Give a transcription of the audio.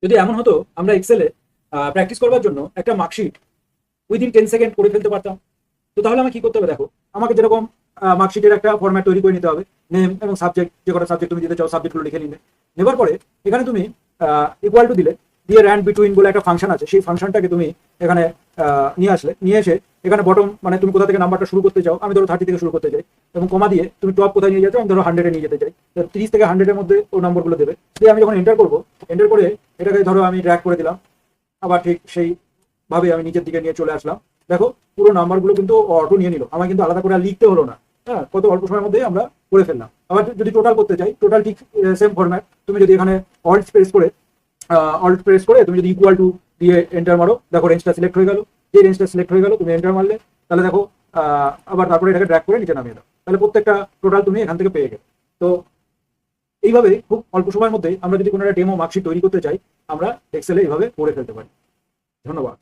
যদি এমন হতো আমরা এক্সেলে প্র্যাকটিস করবার জন্য একটা মার্কশিট উইদিন 10 সেকেন্ড করে ফেলতে পারতাম, তো তাহলে আমার কি করতে হবে দেখো। আমাকে যেরকম মার্কশিটের একটা ফরম্যাট তৈরি করে নিতে হবে, নেম এবং সাবজেক্ট, যে কটা সাবজেক্ট তুমি দিতে চাও সাবজেক্টগুলো লিখে নিলে। নেবার পরে এখানে তুমি ইকুয়াল টু দিলে, দিয়ে র্যান্ড বিটুইন বলে একটা ফাংশন আছে, সেই ফাংশনটাকে তুমি এখানে নিয়ে এসে এখানে বটম মানে তুমি কোথা থেকে নাম্বারটা শুরু করতে চাও, আমি ধরো 30 থেকে শুরু করতে চাই, এবং কমা দিয়ে তুমি টপ কোথায় নিয়ে যাচ্ছ, আমি ধরো 100-এ নিয়ে যেতে চাই, 30 থেকে 100-এর মধ্যে ও নম্বরগুলো দেবে। দিয়ে আমি যখন এন্টার করবো, এন্টার করে এটাকে ধরো আমি ড্র্যাগ করে দিলাম, আবার ঠিক সেই ভাবে আমি নিচের দিকে নিয়ে চলে আসলাম। দেখো পুরো নাম্বারগুলো কিন্তু অটো নিয়ে নিল, আমার কিন্তু আলাদা করে আর লিখতে হলো না। হ্যাঁ, কত অল্প সময়ের মধ্যে আমরা করে ফেললাম। আবার যদি টোটাল করতে চাই, টোটাল ঠিক সেম ফরম্যাট, তুমি যদি এখানে অল্ট প্রেস করে তুমি যদি ইকুয়াল টু দিয়ে এন্টার মারো, দেখো রেঞ্জটা সিলেক্ট হয়ে গেল। যে রেঞ্জটা সিলেক্ট হয়ে গেল, তুমি এন্টার মারলে, তাহলে দেখো আবার তারপরে এটাকে ড্র্যাগ করে নিচে নামিয়ে দাও, তাহলে প্রত্যেকটা টোটাল তুমি এখান থেকে পেয়ে গেলে। তো এইভাবে খুব অল্প সময়ের মধ্যে আমরা যদি কোনো একটা ডেমো মার্কশিট তৈরি করতে চাই, আমরা এক্সেলে এইভাবে করে ফেলতে পারি। ধন্যবাদ।